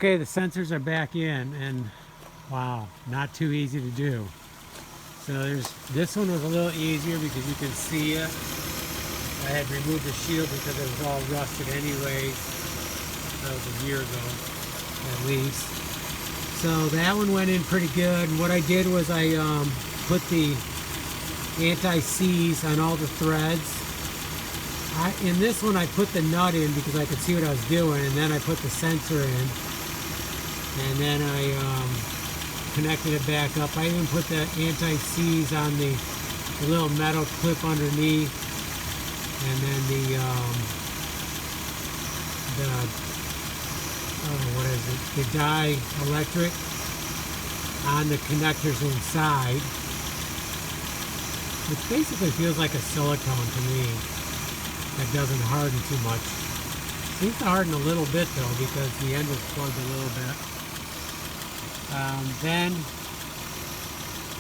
Okay, the sensors are back in, and wow, not too easy to do. So this one was a little easier because you can see it. I had removed the shield because it was all rusted anyway. That was a year ago, at least. So that one went in pretty good. And what I did was I put the anti-seize on all the threads. In this one I put the nut in because I could see what I was doing, and then I put the sensor in. And then I connected it back up. I even put the anti-seize on the little metal clip underneath, and then the what is it? The dielectric on the connectors inside, which basically feels like a silicone to me. That doesn't harden too much. Seems to harden a little bit though because the end was plugged a little bit.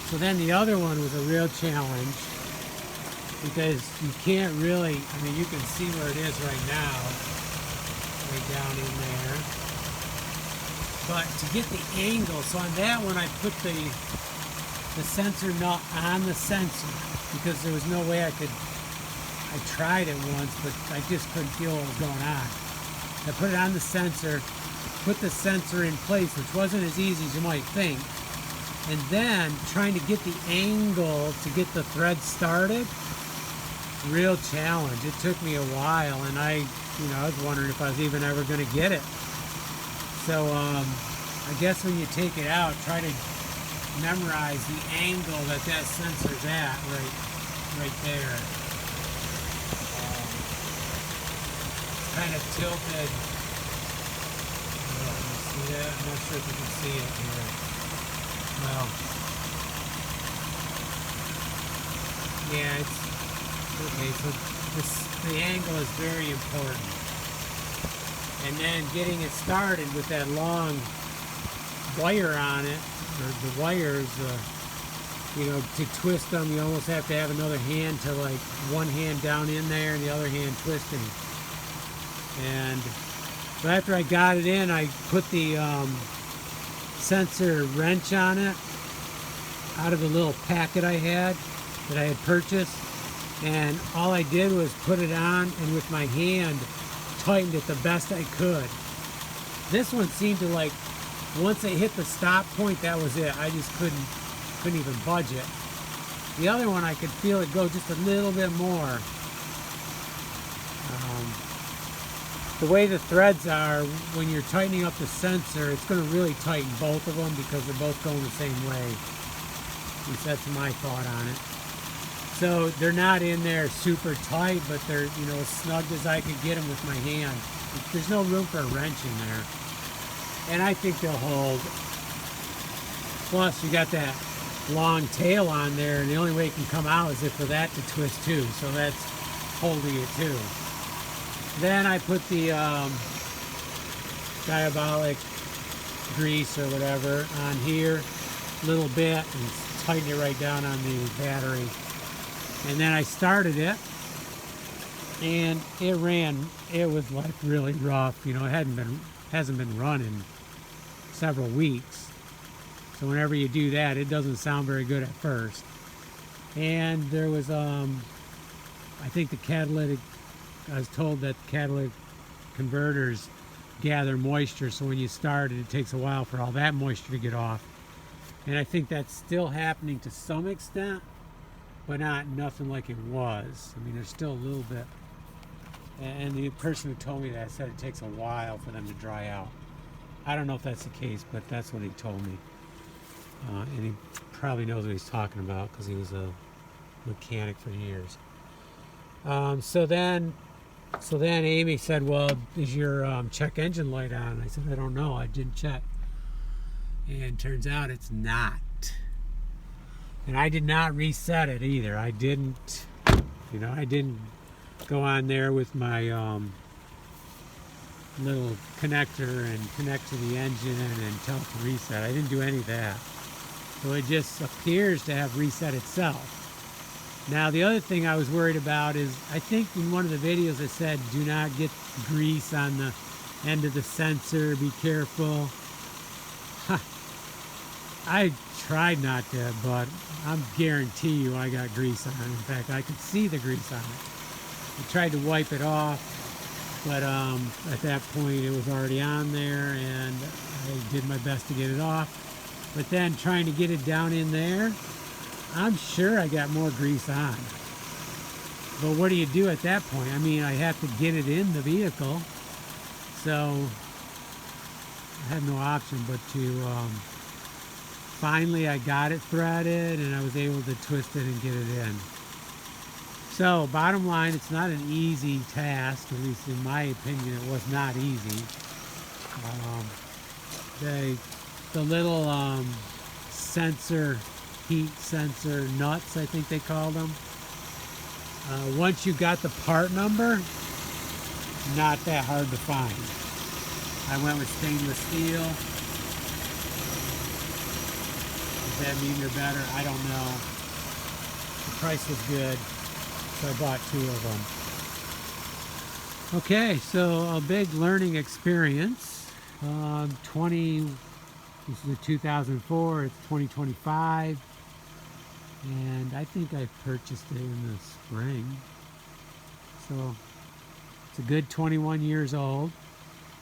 So then the other one was a real challenge because you can't really, I mean, you can see where it is right now, right down in there. But to get the angle, so on that one I put the sensor nut on the sensor because there was no way I tried it once, but I just couldn't feel what was going on. I put it on the sensor, put the sensor in place, which wasn't as easy as you might think, and then trying to get the angle to get the thread started, real challenge. It took me a while, and I was wondering if I was even ever going to get it. So I guess when you take it out, try to memorize the angle that sensor's at, right there. Kind of tilted. See that? I'm not sure if you can see it here. Well, yeah, it's okay. So the angle is very important. And then getting it started with that long wire on it, or the wires, to twist them, you almost have to have another hand to, like, one hand down in there and the other hand twisting. And so after I got it in, I put the sensor wrench on it out of the little packet I had that I had purchased, and all I did was put it on and with my hand tightened it the best I could. This one seemed to, like, once it hit the stop point, that was it. I just couldn't even budge it. The other one I could feel it go just a little bit more. The way the threads are, when you're tightening up the sensor, it's going to really tighten both of them because they're both going the same way. At least that's my thought on it. So they're not in there super tight, but they're, as snug as I could get them with my hand. There's no room for a wrench in there. And I think they'll hold. Plus, you got that long tail on there, and the only way it can come out is if for that to twist too. So that's holding it too. Then I put the diabolic grease or whatever on here a little bit and tighten it right down on the battery. And then I started it, and it ran. It was like really rough. It hasn't been run in several weeks. So whenever you do that, it doesn't sound very good at first. And there was, I think I was told that catalytic converters gather moisture, so when you start it, it takes a while for all that moisture to get off. And I think that's still happening to some extent, but nothing like it was. I mean, there's still a little bit. And the person who told me that said it takes a while for them to dry out. I don't know if that's the case, but that's what he told me. And he probably knows what he's talking about because he was a mechanic for years. So then Amy said, well, is your check engine light on? I said, I don't know. I didn't check. And turns out it's not. And I did not reset it either. I didn't go on there with my little connector and connect to the engine and tell it to reset. I didn't do any of that. So it just appears to have reset itself. Now, the other thing I was worried about is, I think in one of the videos I said, do not get grease on the end of the sensor, be careful. I tried not to, but I'm guarantee you I got grease on it. In fact, I could see the grease on it. I tried to wipe it off, but at that point it was already on there, and I did my best to get it off. But then trying to get it down in there, I'm sure I got more grease on. But what do you do at that point? I mean, I have to get it in the vehicle, so I had no option but to finally I got it threaded, and I was able to twist it and get it in. So bottom line, it's not an easy task, at least in my opinion it was not easy. The little sensor, heat sensor nuts, I think they called them. Once you got the part number, not that hard to find. I went with stainless steel. Does that mean they're better? I don't know. The price was good, so I bought 2 of them. Okay, so a big learning experience. This is a 2004, it's 2025. And I think I purchased it in the spring. So it's a good 21 years old.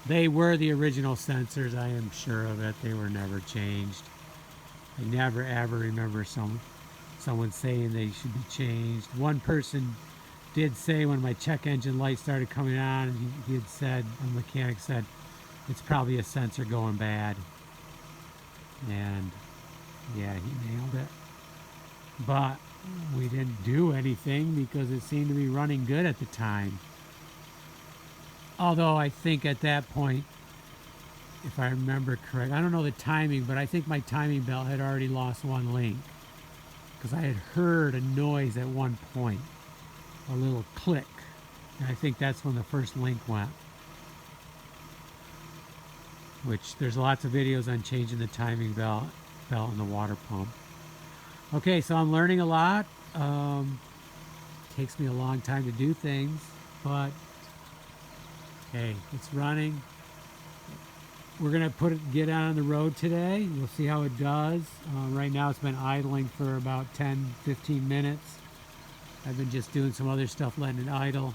They were the original sensors, I am sure of it. They were never changed. I never ever remember someone saying they should be changed. One person did say when my check engine light started coming on, and he had said, a mechanic said, it's probably a sensor going bad. And yeah, he nailed it. But we didn't do anything because it seemed to be running good at the time. Although I think at that point, if I remember correct, I don't know the timing, but I think my timing belt had already lost 1 link, because I had heard a noise at one point, a little click, and I think that's when the first link went. Which there's lots of videos on changing the timing belt in the water pump. Okay, so I'm learning a lot. Takes me a long time to do things, but hey, it's running. We're gonna get it on the road today. We'll see how it does. Right now it's been idling for about 10-15 minutes. I've been just doing some other stuff, letting it idle.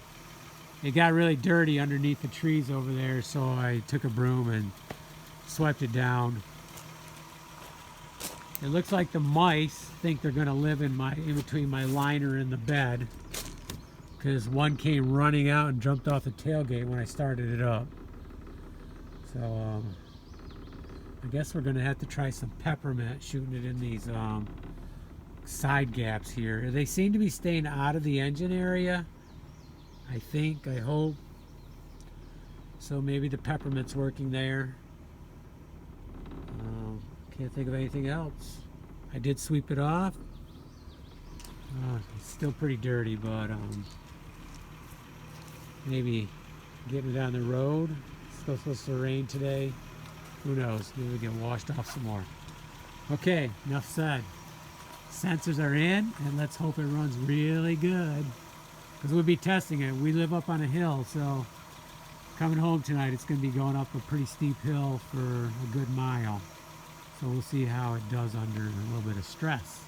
It got really dirty underneath the trees over there, so I took a broom and swept it down. It looks like the mice think they're gonna live in between my liner and the bed, because one came running out and jumped off the tailgate when I started it up. So I guess we're gonna have to try some peppermint, shooting it in these side gaps here. They seem to be staying out of the engine area, I think, I hope. So maybe the peppermint's working there. Can't think of anything else. I did sweep it off. It's still pretty dirty, but maybe getting it on the road. It's still supposed to rain today. Who knows? Maybe we get washed off some more. Okay, enough said. Sensors are in, and let's hope it runs really good, because we'll be testing it. We live up on a hill, so coming home tonight, it's going to be going up a pretty steep hill for a good mile. So we'll see how it does under a little bit of stress.